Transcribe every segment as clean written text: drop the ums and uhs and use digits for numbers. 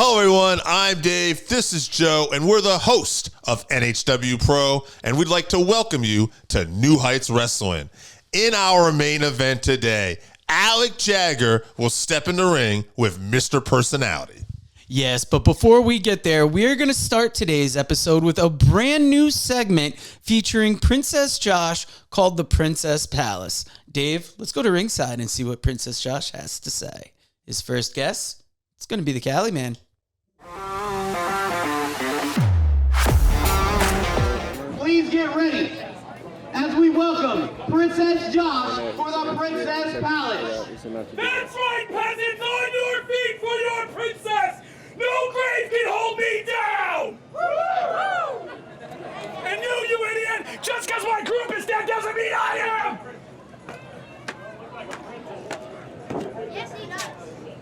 Hello, everyone. I'm Dave. This is Joe, and we're the host of NHW Pro, and we'd like to welcome you to New Heights Wrestling. In our main event today, Alec Jagger will step in the ring with Mr. Personality. Yes, but before we get there, we're going to start today's episode with a brand new segment featuring Princess Josh called the Princess Palace. Dave, let's go to ringside and see what Princess Josh has to say. His first guest, it's going to be the Cali Man. Please get ready as we welcome Princess Josh for the Princess Palace. That's right, peasants, on your feet for your princess! No grave can hold me down! And you idiot, just because my group is dead doesn't mean I am! Yes, he does.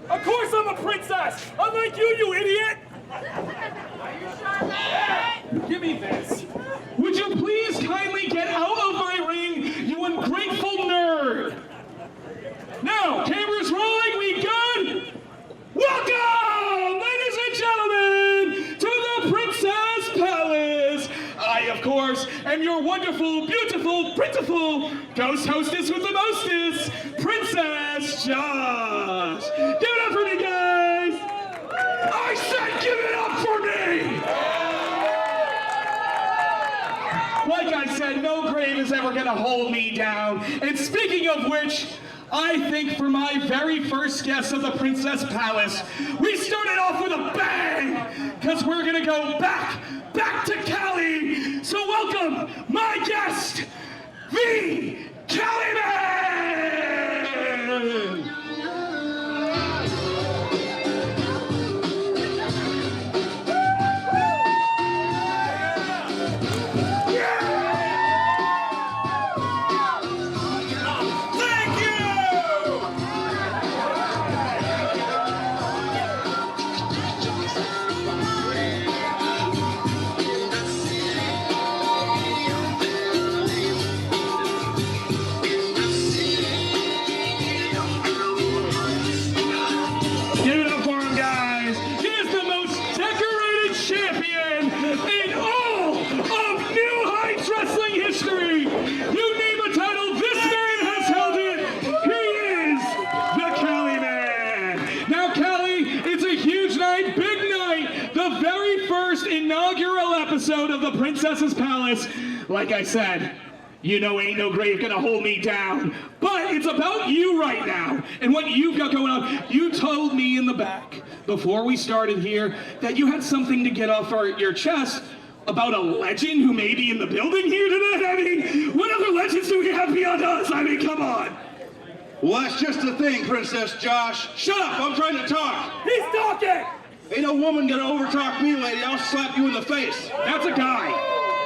Of course I'm a princess! Unlike you idiot! Are you sure? Give me this. Would you please kindly get out of my ring, you ungrateful nerd? Now, cameras rolling, we good? Welcome, ladies and gentlemen, to the Princess Palace. I, of course, am your wonderful, beautiful, pitiful ghost hostess with the mostest, Princess Josh. Give it up for me, guys. I said give it up for me. Like I said, no grave is ever going to hold me down. And speaking of which, I think for my very first guest of the Princess Palace, we started off with a bang, because we're going to go back to Cali. So welcome my guest, the Cali Man! Of the Princess's Palace. Like I said, you know ain't no grave gonna hold me down. But it's about you right now and what you've got going on. You told me in the back before we started here that you had something to get off your chest about a legend who may be in the building here tonight. I mean, what other legends do we have beyond us? I mean, come on. Well, that's just the thing, Princess Josh. Shut up, I'm trying to talk. He's talking! Ain't no woman gonna overtalk me, lady. I'll slap you in the face. That's a guy.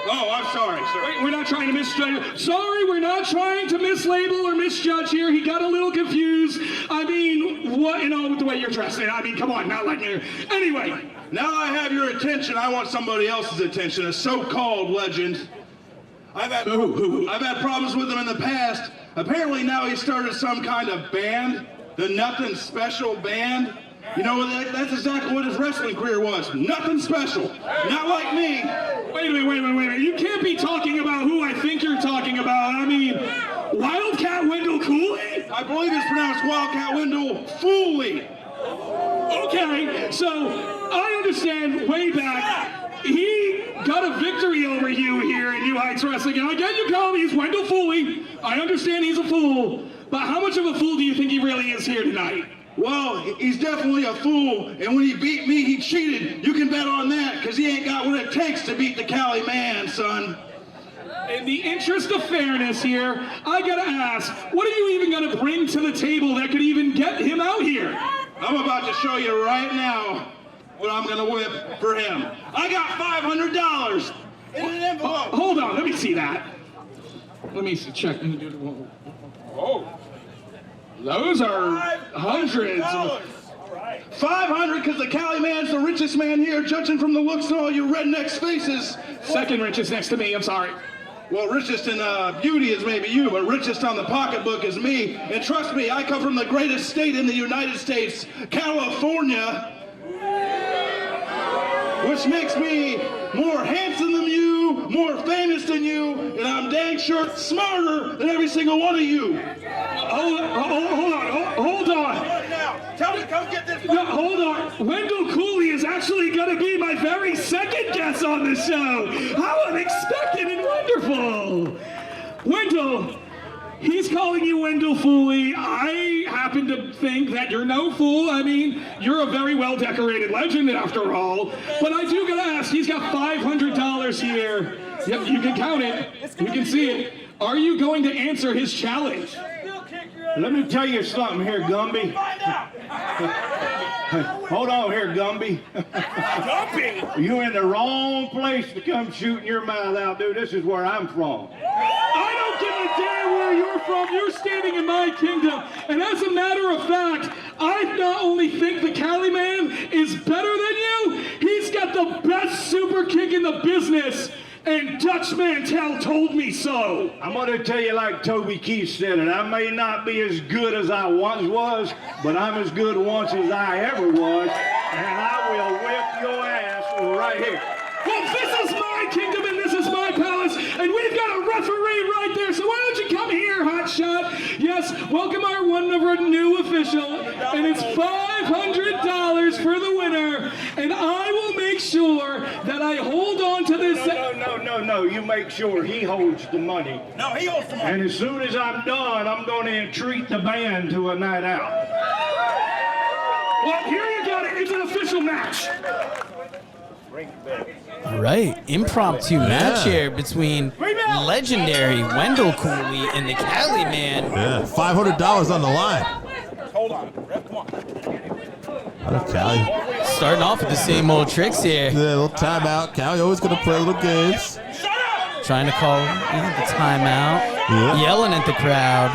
Oh, I'm sorry, sir. Wait, we're not trying to misjudge. Sorry, we're not trying to mislabel or misjudge here. He got a little confused. I mean, what, with the way you're dressed. I mean, come on, not like you. Anyway. Now I have your attention, I want somebody else's attention, a so-called legend. I've had problems with him in the past. Apparently now he started some kind of band, the Nothing Special Band. You know, that's exactly what his wrestling career was. Nothing special. Not like me. Wait a minute. You can't be talking about who I think you're talking about. I mean, Wildcat Wendell Cooley? I believe it's pronounced Wildcat Wendell Cooley. Okay, so I understand way back, he got a victory over you here in New Heights Wrestling. And I get you call him, he's Wendell Cooley. I understand he's a fool. But how much of a fool do you think he really is here tonight? Well, he's definitely a fool, and when he beat me, he cheated. You can bet on that, because he ain't got what it takes to beat the Cali Man, son. In the interest of fairness here, I gotta ask, what are you even gonna bring to the table that could even get him out here? I'm about to show you right now what I'm gonna whip for him. I got $500 in an envelope. Hold on, let me see that. Let me check. Oh. Those are hundreds. $500 because the Cali Man's the richest man here, judging from the looks of all you rednecks' faces. Second richest next to me, I'm sorry. Well, richest in beauty is maybe you, but richest on the pocketbook is me. And trust me, I come from the greatest state in the United States, California. which makes me more handsome than you, more famous than you, and I'm dang sure smarter than every single one of you. Hold on. Tell me to come get this. No, hold on. Wendell Cooley is actually going to be my very second guest on the show. How unexpected and wonderful. Wendell, he's calling you Wendell Cooley. I happen to think that you're no fool. I mean, you're a very well-decorated legend after all. But I do gotta ask, he's got $500 here. Yep, you can count it. You can see it. Are you going to answer his challenge? Let me tell you something here, Gumby. Hold on here, Gumby. Gumby? You're in the wrong place to come shooting your mouth out, dude. This is where I'm from. I don't give a damn where you're from. You're standing in my kingdom. And as a matter of fact, I not only think the Cali Man is better than you, he's got the best super kick in the business. And Dutch Mantel told me so. I'm going to tell you like Toby Keith said it. I may not be as good as I once was, but I'm as good once as I ever was. And I will whip your ass right here. Well, this is my kingdom and this is my palace, and we've got a referee right there, so why don't you come here, hotshot? Yes, welcome our new official, and it's $500 for the winner, and I will make sure that I hold on to this. No, you make sure he holds the money. No, he holds the money. And as soon as I'm done, I'm going to entreat the band to a night out. Well, here you got it. It's an official match. All right, impromptu match here between legendary Wendell Cooley and the Cali Man. Yeah, $500 on the line. Hold on. Ref, come on. Cali. Starting off with the same old tricks here. Yeah, a little timeout. Cali always going to play little games. Trying to call the timeout. Yeah. Yelling at the crowd.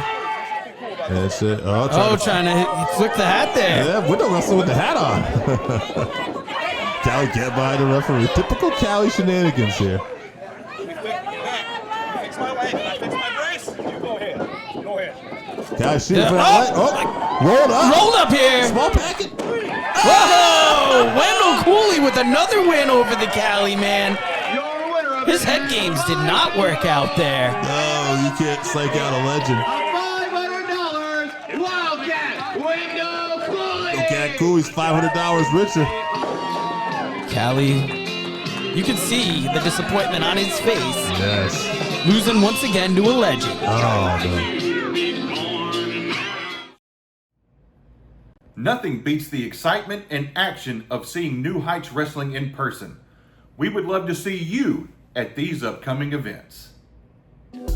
That's it. Trying to flick the hat there. Yeah, Wendell wrestling with the hat on. Cali get behind the referee. Typical Cali shenanigans here. Fix my leg. I fix my brace. You go ahead. Go ahead. Cali shooting for that leg. Rolled up. Rolled up here. Small packet. Whoa! Wendell Cooley with another win over the Cali Man. His head games did not work out there. No, you can't psych out a legend. $500, Wildcat, Wendell Cooley. Wildcat Cooley's $500 richer. Cali, you can see the disappointment on his face. Yes. Losing once again to a legend. Oh, man. Nothing beats the excitement and action of seeing New Heights Wrestling in person. We would love to see you at these upcoming events.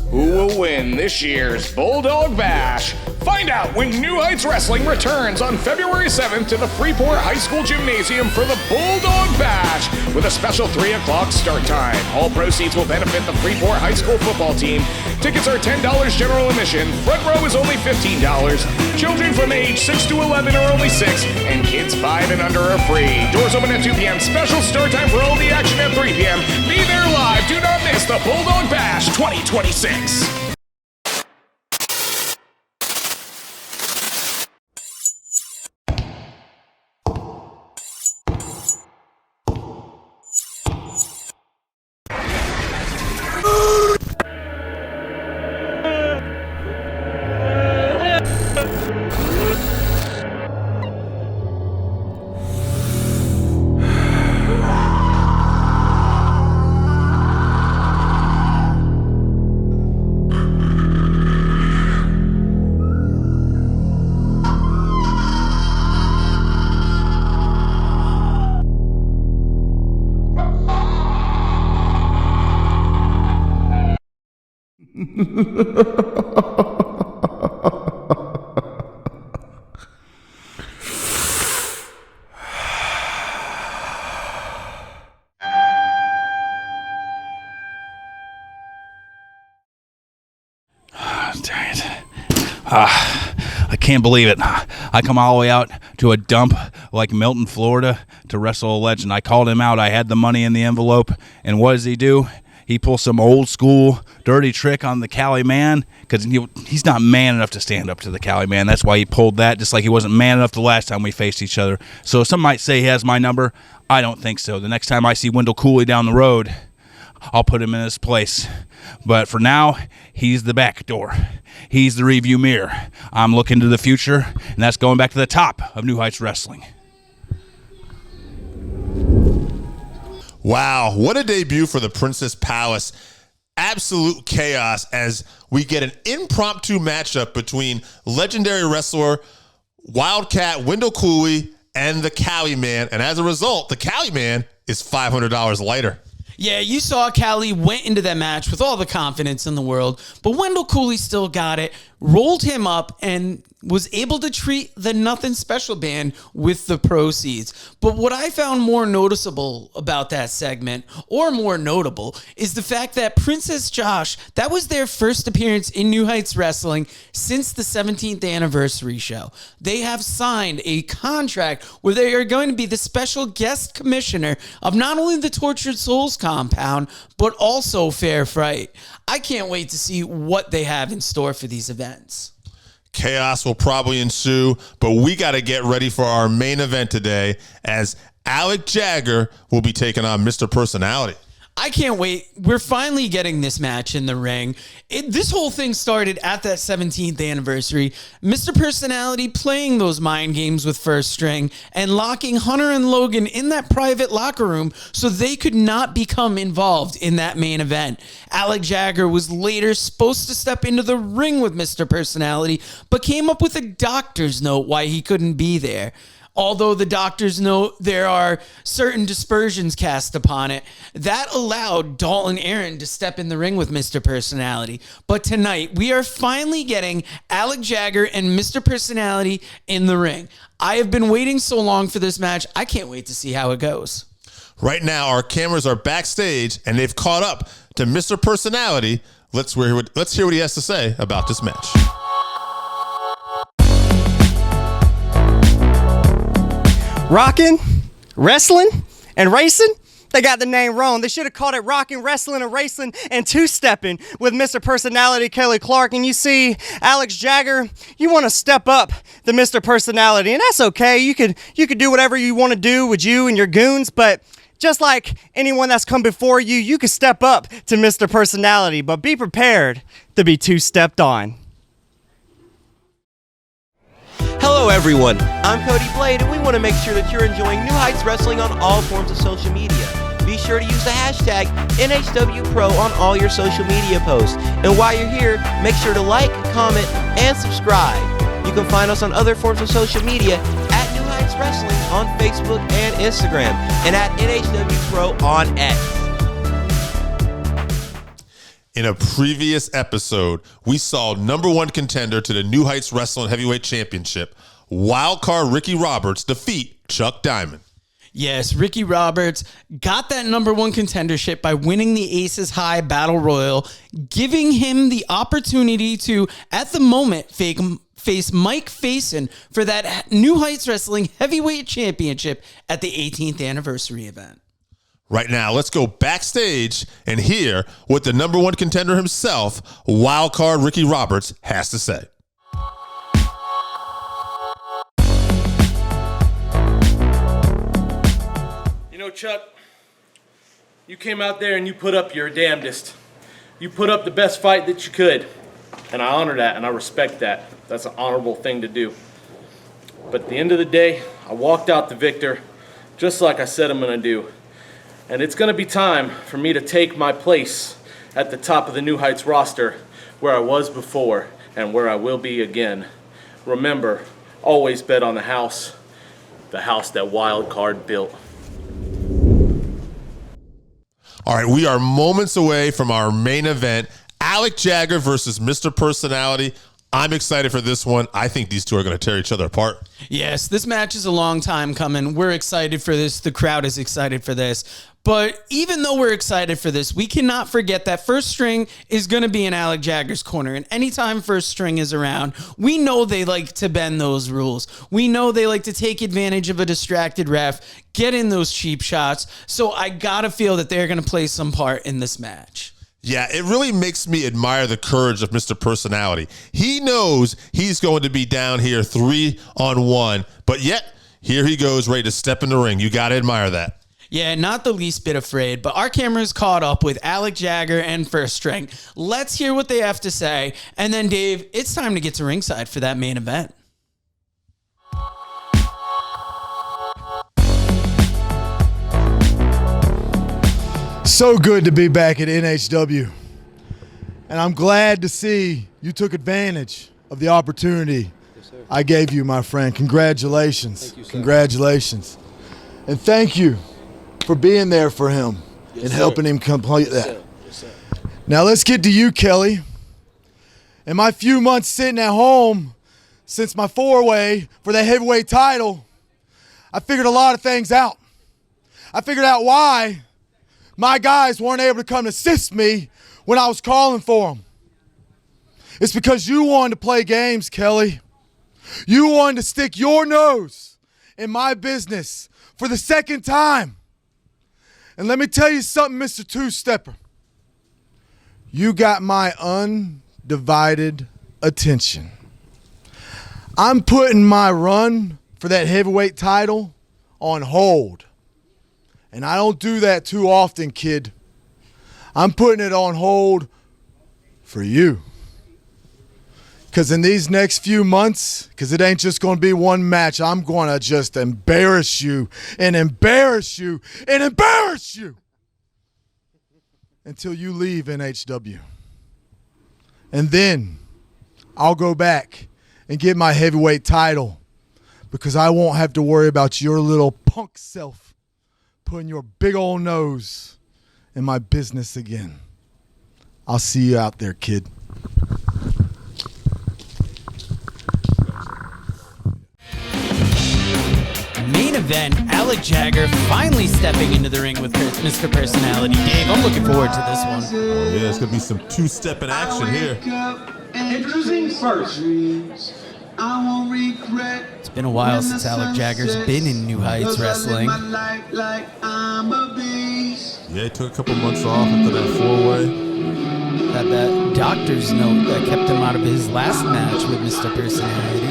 Who will win this year's Bulldog Bash? Find out when New Heights Wrestling returns on February 7th to the Freeport High School Gymnasium for the Bulldog Bash with a special 3 o'clock start time. All proceeds will benefit the Freeport High School football team. Tickets are $10 general admission. Front row is only $15. Children from age 6 to 11 are only $6, and kids 5 and under are free. Doors open at 2 p.m. Special start time for all the action at 3 p.m. Be there live. Do not miss the Bulldog Bash 2026. I can't believe it. I come all the way out to a dump like Milton, Florida to wrestle a legend. I called him out. I had the money in the envelope. And what does he do? he pulls some old school dirty trick on the Cali Man, because he's not man enough to stand up to the Cali Man. That's why he pulled that, just like he wasn't man enough the last time we faced each other. So some might say he has my number. I don't think so. The next time I see Wendell Cooley down the road, I'll put him in his place. But for now, he's the back door. He's the review mirror. I'm looking to the future, and that's going back to the top of New Heights Wrestling. Wow, what a debut for the Princess Palace. Absolute chaos as we get an impromptu matchup between legendary wrestler Wildcat Wendell Cooley and the Cali Man. And as a result, the Cali Man is $500 lighter. Yeah, you saw Cali went into that match with all the confidence in the world, but Wendell Cooley still got it, rolled him up, and was able to treat the Nothing Special band with the proceeds. But what I found more noticeable about that segment, or more notable, is the fact that Princess Josh, that was their first appearance in New Heights Wrestling since the 17th anniversary show. They have signed a contract where they are going to be the special guest commissioner of not only the Tortured Souls compound, but also Fair Fright. I can't wait to see what they have in store for these events. Chaos will probably ensue, but we got to get ready for our main event today as Alec Jagger will be taking on Mr. Personality. I can't wait. We're finally getting this match in the ring. This whole thing started at that 17th anniversary. Mr. Personality playing those mind games with First String and locking Hunter and Logan in that private locker room so they could not become involved in that main event. Alec Jagger was later supposed to step into the ring with Mr. Personality, but came up with a doctor's note why he couldn't be there. Although the doctors note there are certain dispersions cast upon it, that allowed Dalton Aaron to step in the ring with Mr. Personality. But tonight, we are finally getting Alec Jagger and Mr. Personality in the ring. I have been waiting so long for this match, I can't wait to see how it goes. Right now, our cameras are backstage, and they've caught up to Mr. Personality. Let's hear what he has to say about this match. Rockin', wrestling, and racing? They got the name wrong. They should have called it rockin', wrestling, and racing, and two-stepping with Mr. Personality, Kelly Clark. And you see, Alex Jagger, you want to step up the Mr. Personality, and that's okay. You could do whatever you want to do with you and your goons, but just like anyone that's come before you, you could step up to Mr. Personality, but be prepared to be two-stepped on. Hello everyone, I'm Cody Blade and we want to make sure that you're enjoying New Heights Wrestling on all forms of social media. Be sure to use the hashtag NHW Pro on all your social media posts. And while you're here, make sure to like, comment, and subscribe. You can find us on other forms of social media at New Heights Wrestling on Facebook and Instagram, and at NHW Pro on X. In a previous episode, we saw #1 contender to the New Heights Wrestling Heavyweight Championship, wildcard Ricky Roberts, defeat Chuck Diamond. Yes, Ricky Roberts got that #1 contendership by winning the Aces High Battle Royal, giving him the opportunity to, at the moment, face Mike Faison for that New Heights Wrestling Heavyweight Championship at the 18th anniversary event. Right now, let's go backstage and hear what the #1 contender himself, wildcard Ricky Roberts, has to say. You know, Chuck, you came out there and you put up your damnedest. You put up the best fight that you could. And I honor that and I respect that. That's an honorable thing to do. But at the end of the day, I walked out the victor, just like I said I'm gonna do. And it's going to be time for me to take my place at the top of the New Heights roster where I was before and where I will be again. Remember, always bet on the house that Wildcard built. All right, we are moments away from our main event, Alec Jagger versus Mr. Personality. I'm excited for this one. I think these two are going to tear each other apart. Yes, this match is a long time coming. We're excited for this. The crowd is excited for this. But even though we're excited for this, we cannot forget that first string is going to be in Alec Jagger's corner. And anytime first string is around, we know they like to bend those rules. We know they like to take advantage of a distracted ref, get in those cheap shots. So I got to feel that they're going to play some part in this match. Yeah, it really makes me admire the courage of Mr. Personality. He knows he's going to be down here 3-on-1, but yet here he goes ready to step in the ring. You got to admire that. Yeah, not the least bit afraid, but our camera's caught up with Alec Jagger and First String. Let's hear what they have to say. And then, Dave, it's time to get to ringside for that main event. So good to be back at NHW. And I'm glad to see you took advantage of the opportunity I gave you, my friend. Congratulations. Thank you, sir. Congratulations. And thank you for being there for him and helping him complete that. Yes, sir. Now let's get to you, Kelly. In my few months sitting at home since my four-way for the heavyweight title, I figured a lot of things out. I figured out why my guys weren't able to come assist me when I was calling for them. It's because you wanted to play games, Kelly. You wanted to stick your nose in my business for the second time. And let me tell you something, Mr. Two-Stepper. You got my undivided attention. I'm putting my run for that heavyweight title on hold. And I don't do that too often, kid. I'm putting it on hold for you. Because in these next few months, because it ain't just going to be one match, I'm going to just embarrass you and embarrass you and embarrass you until you leave NHW. And then I'll go back and get my heavyweight title because I won't have to worry about your little punk self putting your big old nose in my business again. I'll see you out there, kid. Main event, Alec Jagger finally stepping into the ring with Mr. Personality. Dave, I'm looking forward to this one. Oh, yeah, it's going to be some two-stepping action here. Introducing first. I won't regret. It's been a while since Alec Jagger's been in New Heights Wrestling. Yeah, he took a couple months off after that four-way. Had that doctor's note that kept him out of his last match with Mr. Personality.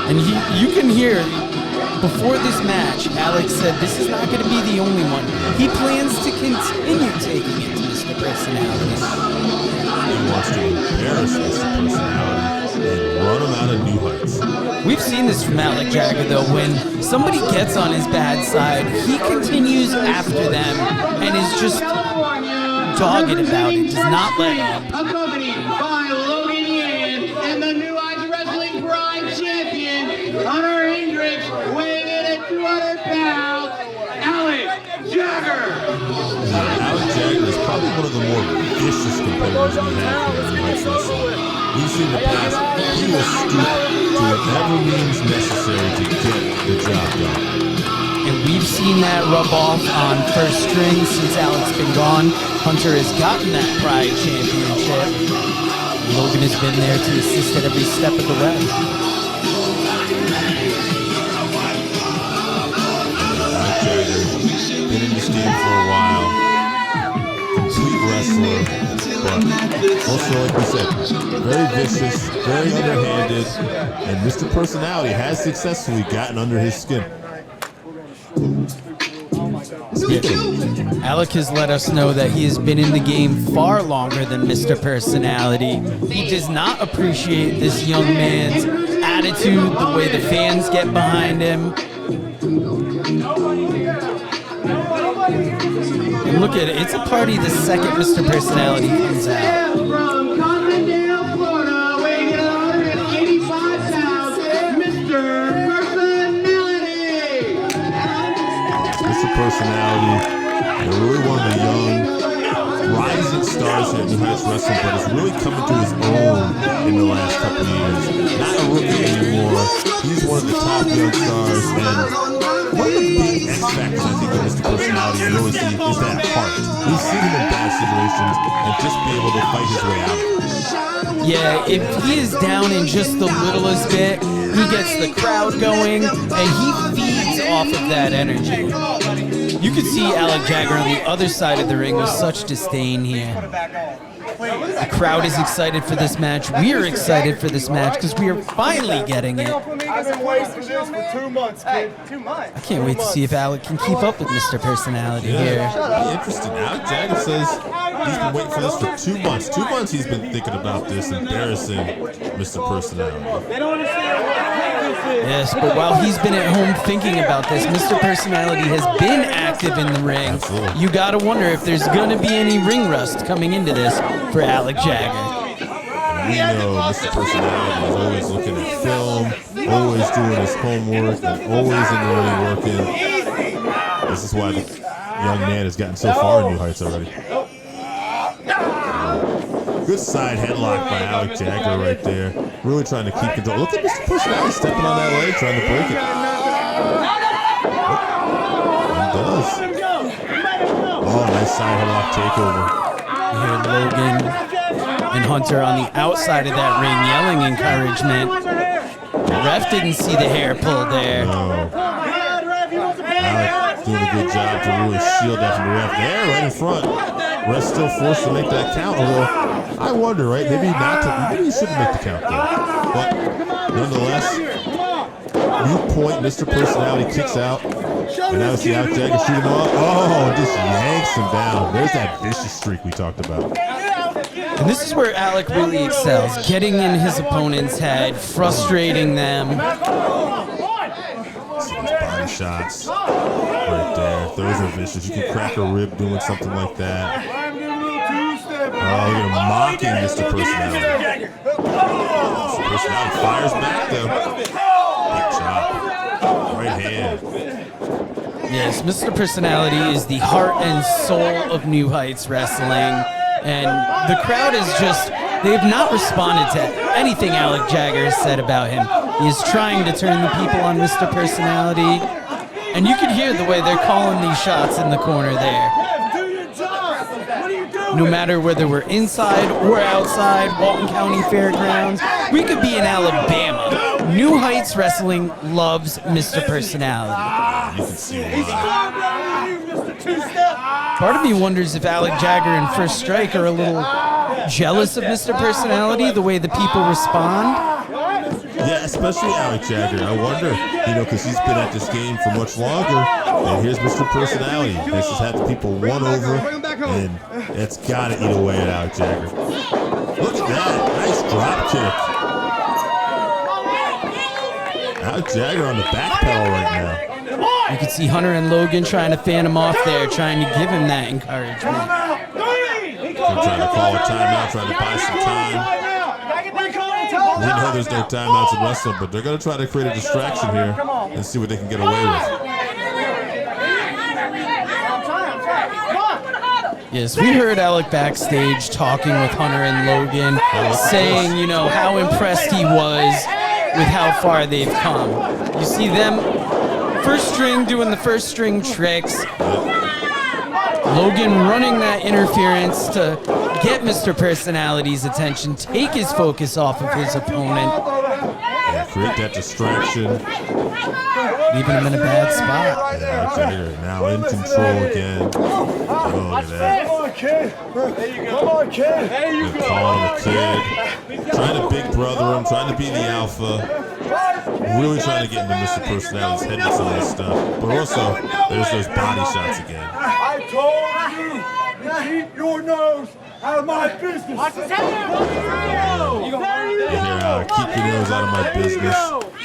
And you can hear, before this match, Alec said this is not going to be the only one. He plans to continue taking it to Mr. Personality. He wants to embarrass Mr. Personality and run him out of New Heights. We've seen this from Alec Jagger, though. When somebody gets on his bad side, he continues after them and is just dogged about it, does not let up. Accompanied by Logan Yand and the New Heights Wrestling Prime Champion, Hendrix, weighing in at 200 pounds, Alec Jagger. Alec Jagger is probably one of the more vicious competitors we have here in New Heights Wrestling. We've seen in the past, he will stoop to whatever means necessary to get the job done. And we've seen that rub off on First String since Alec's been gone. Hunter has gotten that Pride Championship. Logan has been there to assist at every step of the way. Alec Jagger, been in this game for a while. Complete wrestler, but also, like we said, very vicious, very underhanded, and Mr. Personality has successfully gotten under his skin. Alec has let us know that he has been in the game far longer than Mr. Personality. He does not appreciate this young man's attitude, the way the fans get behind him. And look at it, it's a party the second Mr. Personality comes out. From Condondale, Florida, weighing in at 185 pounds, Mr. Personality. Mr. Personality, they're really one of the young, rising stars here at New Heights Wrestling, but is really coming to his own in the last couple of years. Not a rookie anymore. He's one of the top young stars, and one of the big X factors I think of Mr. Personality you always see is that heart. We've seen him in bad situations and just be able to fight his way out. Yeah, if he is down in just the littlest bit, he gets the crowd going, and he feeds off of that energy. You can see Alec Jagger on the other side of the ring with such disdain here. The crowd is excited for this match. We are excited for this match because we are finally getting it. I've been waiting for this for 2 months, kid. 2 months? I can't wait to see if Alec can keep up with Mr. Personality here. Interesting. Alec Jagger says he's been waiting for this for 2 months. 2 months he's been thinking about this, embarrassing Mr. Personality. They don't understand what this is. Yes, but while he's been at home thinking about this, Mr. Personality has been active in the ring. Absolutely. You gotta wonder if there's gonna be any ring rust coming into this for Alec Jagger. We know Mr. Personality is always looking at film, always doing his homework, and always in the ring working. This is why the young man has gotten so far in New Heights already. Good side headlock by Alec Jagger right there. Really trying to keep control. Look at Mr. Personality stepping on that leg, trying to break it. He does. Oh, nice side headlock takeover. You hear Logan and Hunter on the outside of that ring yelling encouragement. The ref didn't see the hair pulled there. No. Alec doing a good job to really shield that from the ref. There, right in front. Ref still forced to make that count. Although, I wonder, right? Maybe he shouldn't make the count there. But nonetheless, new point. Mr. Personality kicks out. And now we see Alec Jagger shoot him off. Oh, just yanks him down. There's that vicious streak we talked about. And this is where Alec really excels, getting in his opponent's head, frustrating them. See those body shots right there. Those are vicious. You can crack a rib doing something like that. Oh, look at him mocking Mr. Personality. Mr. Personality fires back though. Big chop. Right hand. Yes, Mr. Personality is the heart and soul of New Heights Wrestling. And the crowd is just, they've not responded to anything Alec Jagger has said about him. He is trying to turn the people on Mr. Personality. And you can hear the way they're calling these shots in the corner there. No matter whether we're inside or outside Walton County Fairgrounds, we could be in Alabama. New Heights Wrestling loves Mr. Personality. You can see why. Part of me wonders if Alec Jagger and First Strike are a little jealous of Mr. Personality, the way the people respond. Yeah, especially Alec Jagger. I wonder, because he's been at this game for much longer. And here's Mr. Personality. This has had the people won over, and it's got to eat away at Alec Jagger. Look at that. Nice drop kick. Alec Jagger on the back pedal right now. You can see Hunter and Logan trying to fan him off there, trying to give him that encouragement. They're trying to call a timeout, trying to buy some time. We know there's no timeouts in wrestling, but they're going to try to create a distraction here and see what they can get away with. Yes, we heard Alec backstage talking with Hunter and Logan, saying, how impressed he was with how far they've come. You see them first string doing the first string tricks. Logan running that interference to get Mr. Personality's attention, take his focus off of his opponent. Yeah, create that distraction. Leaving him in a bad spot. Yeah, Jagger now in control again. Oh, look at that. Come on, kid. There you go. Come on, kid. There you go. Calling him a kid. Trying to big brother him, trying to be the alpha. Really trying to get into Mr. Personality's head with some of this stuff. But also, there's those body shots again. I told you to keep your nose out of my business. Watch his head. You hear, keep your nose out of my business.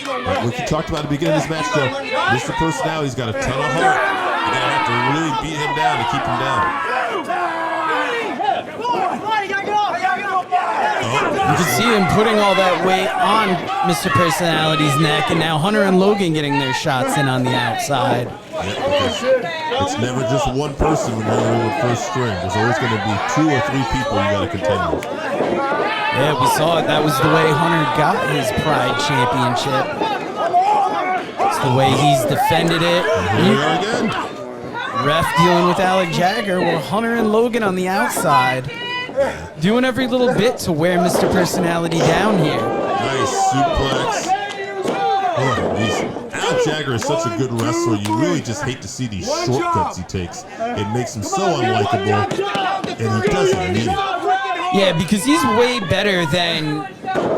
Like we talked about at the beginning of this match, though, Mr. Personality's got a ton of heart. You're going to have to really beat him down to keep him down. You can see him putting all that weight on Mr. Personality's neck, and now Hunter and Logan getting their shots in on the outside. Yeah, it's never just one person when you're in with first string. There's always going to be 2 or 3 people you got to contend with. Yeah, we saw it. That was the way Hunter got his Pride Championship. the way he's defended it. Here we are again. Ref dealing with Alec Jagger, while Hunter and Logan on the outside. Doing every little bit to wear Mr. Personality down here. Nice suplex. Alec Jagger is such a good wrestler. You really just hate to see these shortcuts he takes. It makes him so unlikable, and he doesn't need it. Yeah, because he's way better than,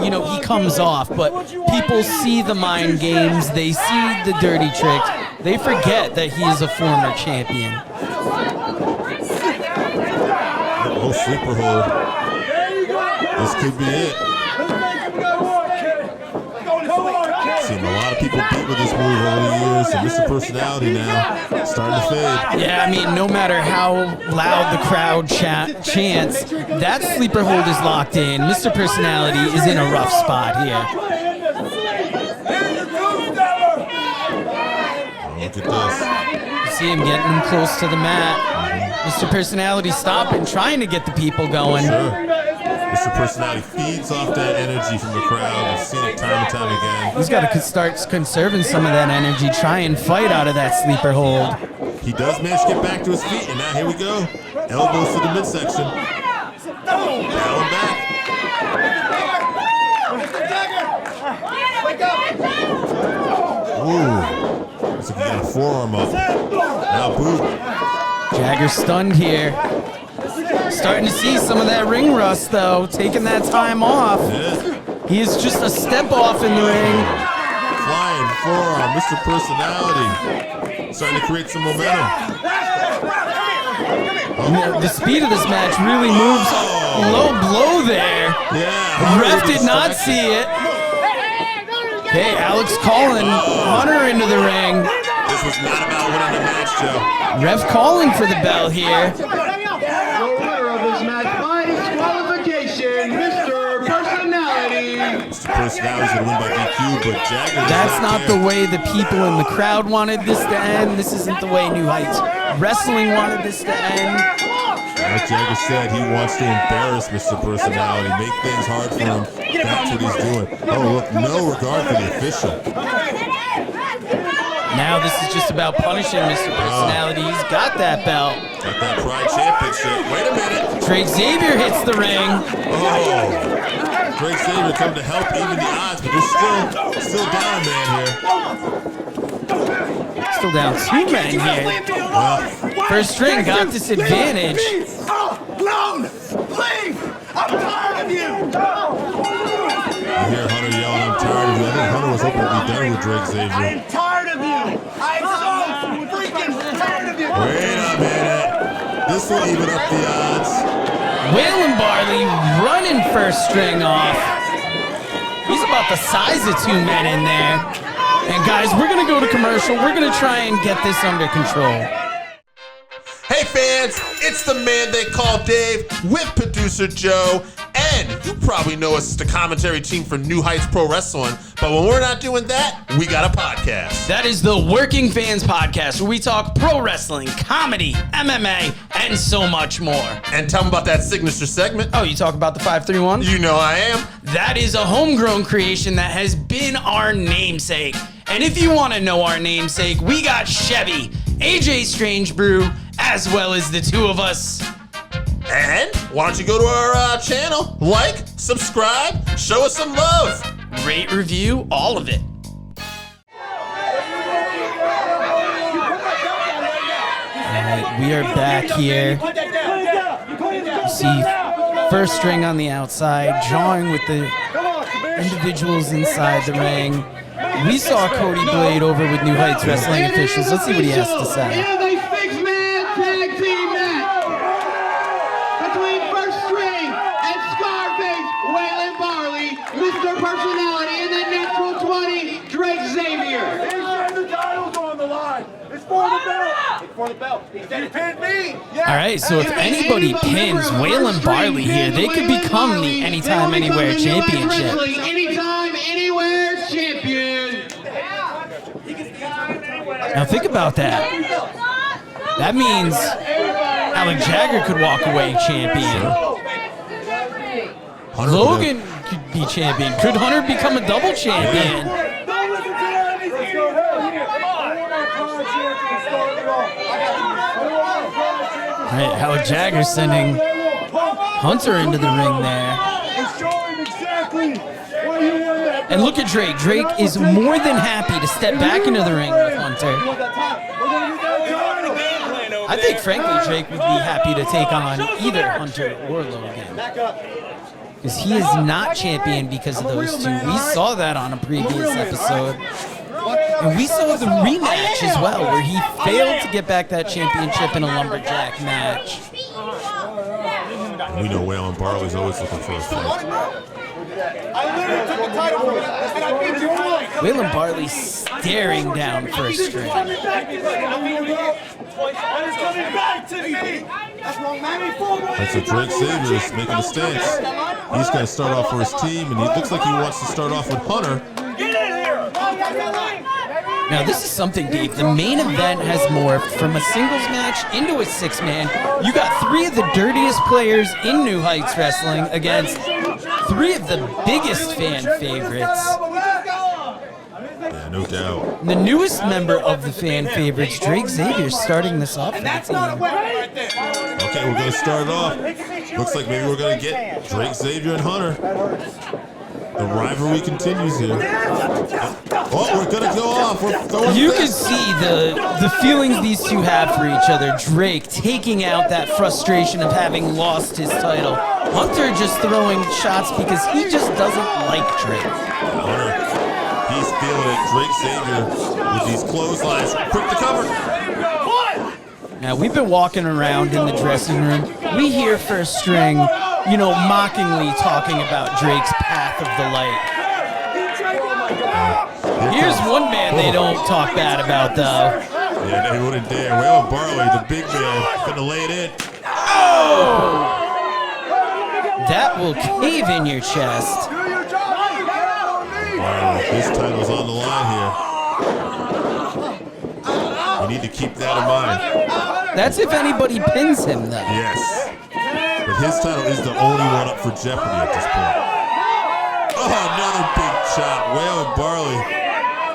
he comes off. But people see the mind games. They see the dirty tricks. They forget that he is a former champion. Oh, sleeper hold. This could be it. Seen a lot of people beat with this move over the years, and Mr. Personality now starting to fade. Yeah, I mean, no matter how loud the crowd chants, that sleeper hold is locked in. Mr. Personality is in a rough spot here. Look at this. You see him getting him close to the mat. Mr. Personality stopping, trying to get the people going. Sure. Mr. Personality feeds off that energy from the crowd. We've seen it time and time again. He's got to start conserving some of that energy, try and fight out of that sleeper hold. He does manage to get back to his feet, and now here we go. Elbows to the midsection. Dial him back. Ooh. Looks like he got a forearm up. Now boot. Jagger stunned here. Starting to see some of that ring rust, though, taking that time off. Yeah. He is just a step off in the ring. Flying forearm, Mr. Personality. Starting to create some momentum. The speed of this match really moves. Low blow there. Yeah. Ref did not see it. Okay, Alex calling Hunter into the ring. This was not about winning the match, Joe. Ref calling for the bell here. The winner of this match by disqualification, Mr. Personality. Mr. Personality's going to win by DQ, but Jagger. That's not the way the people in the crowd wanted this to end. This isn't the way New Heights Wrestling wanted this to end. Like Jagger said, he wants to embarrass Mr. Personality, make things hard for him. That's what he's doing. Oh, look, no regard for the official. Now this is just about punishing Mr. Personality. He's got that belt. Got that Pride Championship. Wait a minute. Drake Zavior hits the ring. Oh. Drake Zavior coming to help even the odds, but they're still down a man here. Still down 2 men here. Well, First string got this advantage. Alone! Leave! I'm tired of you! You hear Hunter yelling, I'm tired of you. I think Hunter was hoping to be done with Drake Zavior. I am tired of you! I'm so freaking tired of you! Wait a minute. This will even up the odds. Waylon Barley running first string off. He's about the size of 2 men in there. And guys, we're going to go to commercial. We're going to try and get this under control. Hey fans, it's the man they call Dave with producer Joe. And you probably know us as the commentary team for New Heights Pro Wrestling. But when we're not doing that, we got a podcast. That is the Working Fans Podcast, where we talk pro wrestling, comedy, MMA, and so much more. And tell them about that signature segment. Oh, you talk about the 531? You know I am. That is a homegrown creation that has been our namesake. And if you want to know our namesake, we got Chevy, AJ Strange Brew, as well as the 2 of us. And why don't you go to our channel, like, subscribe, show us some love. Rate, review, all of it. Alright, we are back here. You see first string on the outside, jawing with the individuals inside the ring. We saw Cody Blade over with New Heights Wrestling officials. Let's see what he has to say. It is a 6-man tag team match between First String and Scarface, Waylon Barley, Mr. Personality, and the Natural 20, Drake Zavior. The title's on the line. It's for the belt. It's for the belt. He said he pinned me. Yeah. All right, so if anybody pins Waylon Barley here, they could become the Anytime Anywhere Championship. Anytime Anywhere Champion. Now think about that. That means Alec Jagger could walk away champion. Logan could be champion. Could Hunter become a double champion? All right, Alec Jagger sending Hunter into the ring there. And look at Drake. Drake is more than happy to step back into the ring with Hunter. I think, frankly, Drake would be happy to take on either Hunter or Logan. Because he is not champion because of those two. We saw that on a previous episode. And we saw the rematch as well, where he failed to get back that championship in a lumberjack match. We know Waylon Barley's always looking for a fight. Waylon Barley staring down first string. That's a Drake Zavior is making a stance. He's going to start off for his team, and he looks like he wants to start off with Hunter. Now, this is something, Dave. The main event has morphed from a singles match into a six-man. You got three of the dirtiest players in New Heights Wrestling against three of the biggest fan favorites. Yeah, no doubt. The newest member of the fan favorites, Drake Zavior, starting this off for the team. Okay, we're going to start it off. Looks like maybe we're going to get Drake Zavior and Hunter. The rivalry continues here. Oh, we're going to go off. You can see the feelings these two have for each other. Drake taking out that frustration of having lost his title. Hunter just throwing shots because he just doesn't like Drake. Hunter, he's feeling it. Drake Zavior with these clotheslines. Quick to cover. Now, we've been walking around in the dressing room. We hear first string, you know, mockingly talking about Drake's path of the light. Here's one man they don't talk bad about, though. Yeah, they wouldn't dare. Well, Barley, the big man, gonna lay it in. Oh! That will cave in your chest. Barley, his title's on the line here. You need to keep that in mind. That's if anybody pins him, though. Yes. But his title is the only one up for jeopardy at this point. Oh, another big shot. Waylon Barley.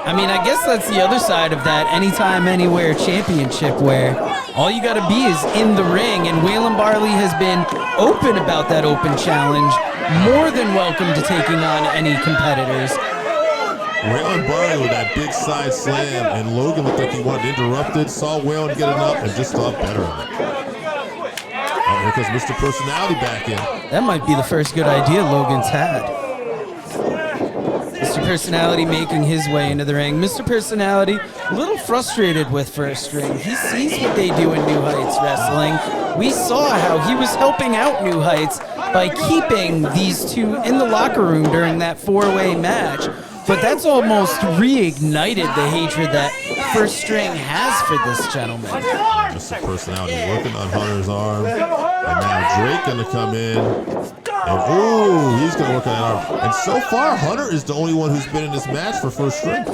I mean, I guess that's the other side of that anytime, anywhere championship where all you got to be is in the ring, and Waylon Barley has been open about that open challenge, more than welcome to taking on any competitors. Waylon Barley with that big side slam, and Logan looked like he wanted to interrupt it, saw Waylon get enough, and just thought better of it. Oh, here comes Mr. Personality back in. That might be the first good idea Logan's had. Mr. Personality making his way into the ring. Mr. Personality, a little frustrated with first string. He sees what they do in New Heights Wrestling. We saw how he was helping out New Heights by keeping these two in the locker room during that four-way match. But that's almost reignited the hatred that first string has for this gentleman. Mr. Personality working on Hunter's arm. And now Drake going to come in. And ooh, he's going to work on that arm. And so far, Hunter is the only one who's been in this match for first string.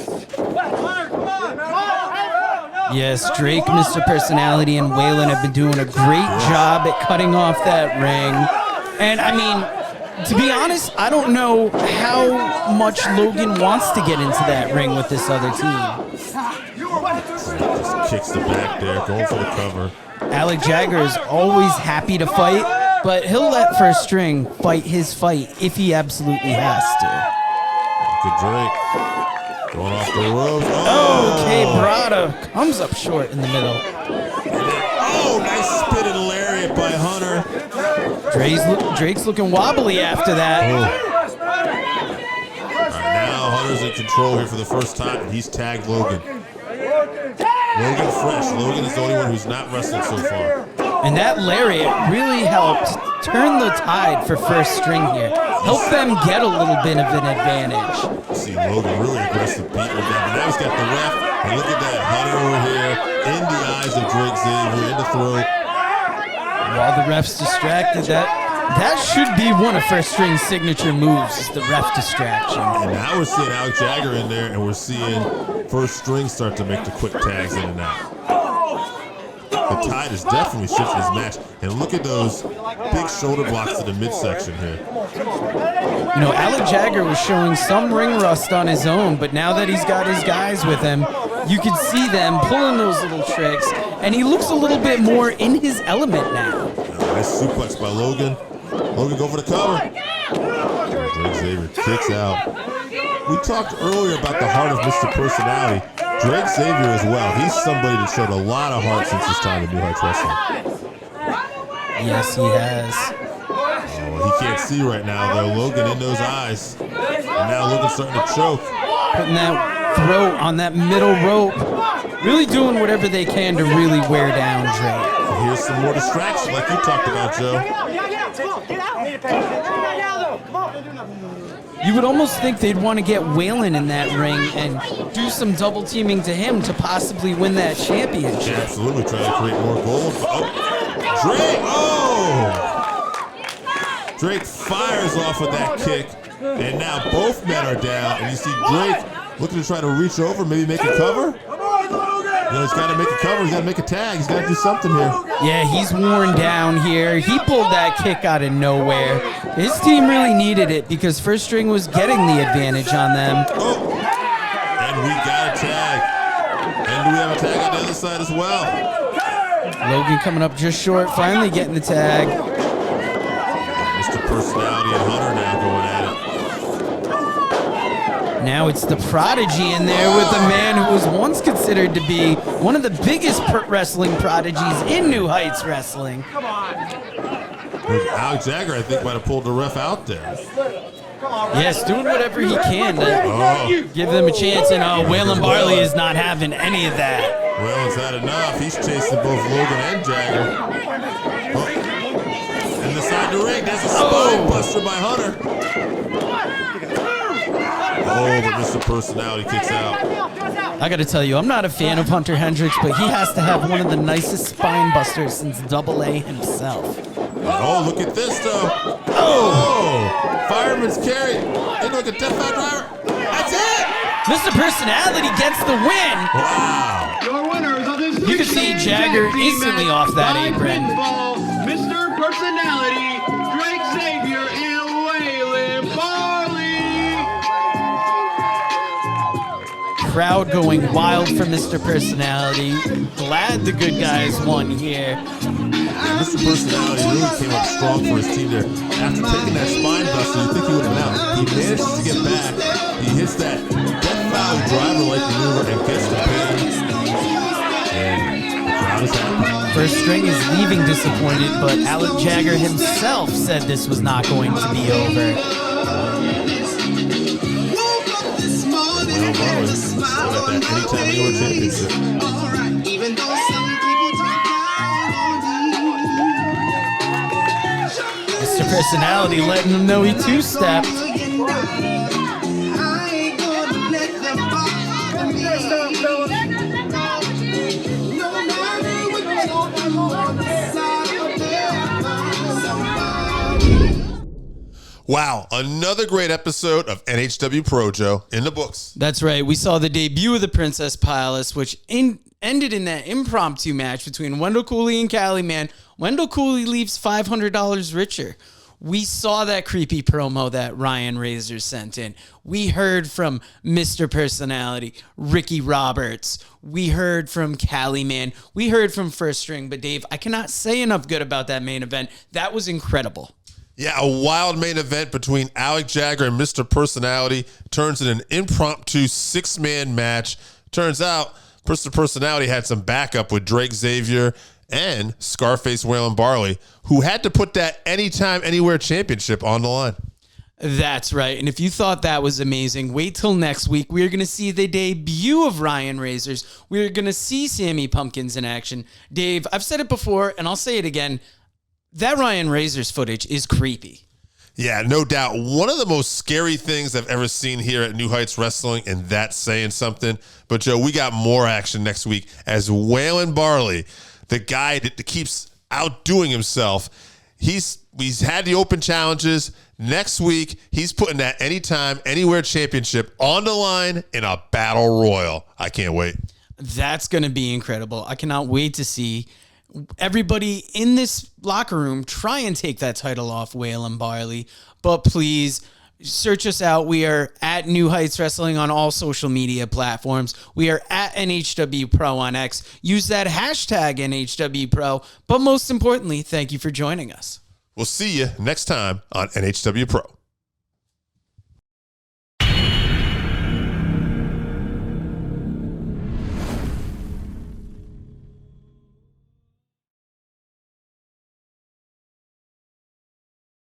Yes, Drake, Mr. Personality, and Waylon have been doing a great job at cutting off that ring. And I mean, to be honest, I don't know how much Logan wants to get into that ring with this other team. Just kicks the back there, going for the cover. Alec Jagger is always happy to fight, but he'll let first string fight his fight if he absolutely has to. Good Drake. Going off the ropes. Oh, okay, Brada comes up short in the middle. Oh, nice spinning lariat by Hunter. Drake's looking wobbly after that. Oh. All right, now Hunter's in control here for the first time, and he's tagged Logan. Logan fresh. Logan is the only one who's not wrestled so far. And that lariat really helped turn the tide for first string here. Help them get a little bit of an advantage. See Logan really aggressive beat with that. But now he's got the ref. And look at that. Hunter over here in the eyes of Drake Zavior, in the throat. While the ref's distracted, that should be one of first string's signature moves, is the ref distraction. And now we're seeing Alec Jagger in there, and we're seeing first string start to make the quick tags in and out. The tide is definitely shifting his match. And look at those big shoulder blocks to the midsection here. You know, Alec Jagger was showing some ring rust on his own, but now that he's got his guys with him, You can see them pulling those little tricks, and he looks a little bit more in his element now. Nice suplex by Logan. Logan go for the cover. Drake Zavior kicks out. We talked earlier about the heart of Mr. Personality. Drake Zavior as well. He's somebody that showed a lot of heart since his time in New Heights Wrestling. Yes, he has. Oh, he can't see right now, though. Logan in those eyes. And now Logan's starting to choke. Putting that throat on that middle rope. Really doing whatever they can to really wear down Drake. And here's some more distraction like you talked about, Joe. You would almost think they'd want to get Waylon in that ring and do some double teaming to him to possibly win that championship. Yeah, absolutely. Trying to create more gold. Oh, Drake! Oh! Drake fires off of that kick, and now both men are down. And you see Drake looking to try to reach over, maybe make a cover. You know, he's got to make a cover. He's got to make a tag. He's got to do something here. Yeah, he's worn down here. He pulled that kick out of nowhere. His team really needed it because First String was getting the advantage on them. Oh, and we got a tag. And do we have a tag on the other side as well? Logan coming up just short, finally getting the tag. Mr. Personality and Hunter now going at it. Now it's the Prodigy in there with a man who was once considered to be one of the biggest wrestling prodigies in New Heights Wrestling. Alec Jagger, I think, might have pulled the ref out there. Yes, doing whatever he can to give them a chance, and Waylon Barley is not having any of that. Waylon's had enough. He's chasing both Logan and Jagger. Oh. And the side to ring, there's a spine buster by Hunter. Oh, but Mr. Personality kicks out. I got to tell you, I'm not a fan of Hunter Hendrix, but he has to have one of the nicest spine busters since Double A himself. Oh, look at this, though. Oh, fireman's carry into like a death by driver. That's it. Mr. Personality gets the win. Wow. Your winners of this You can see Jagger instantly off that apron. Mr. Personality, Drake Zavior, and Waylon Barley. Crowd going wild for Mr. Personality. Glad the good guys won here. Yeah, Mr. Personality really came up strong for his team there. After taking that spine buster, you think he would have been out. He manages to get back. He hits that Death Valley driver-like maneuver and gets the pin. And the crowd is happy. First String is leaving disappointed, but Alec Jagger himself said this was not going to be over. Well, Barley still got that anytime anywhere championship. Mr. Personality letting him know he two-stepped. Wow, another great episode of NHW Pro, Joe, in the books. That's right. We saw the debut of the Princess Palace, which ended in that impromptu match between Wendell Cooley and Cali Man. Wendell Cooley leaves $500 richer. We saw that creepy promo that Ryan Razor sent in. We heard from Mr. Personality, Ricky Roberts. We heard from Cali Man. We heard from First String. But Dave, I cannot say enough good about that main event. That was incredible. Yeah, a wild main event between Alec Jagger and Mr. Personality turns in an impromptu six-man match. Turns out Mr. Personality had some backup with Drake Zavior and Scarface Waylon Barley, who had to put that Anytime, Anywhere championship on the line. That's right. And if you thought that was amazing, wait till next week. We're going to see the debut of Ryan Razors. We're going to see Sammy Pumpkins in action. Dave, I've said it before, and I'll say it again. That Ryan Razors footage is creepy. Yeah, no doubt. One of the most scary things I've ever seen here at New Heights Wrestling, and that's saying something. But, Joe, we got more action next week as Waylon Barley, the guy that keeps outdoing himself, he's had the open challenges. Next week, he's putting that Anytime, Anywhere championship on the line in a battle royal. I can't wait. That's going to be incredible. I cannot wait to see everybody in this locker room try and take that title off Waylon Barley. But please, Search us out. We are at New Heights Wrestling on all social media platforms. We are at NHW Pro on X. Use that hashtag NHW Pro. But most importantly, thank you for joining us. We'll see you next time on NHW Pro.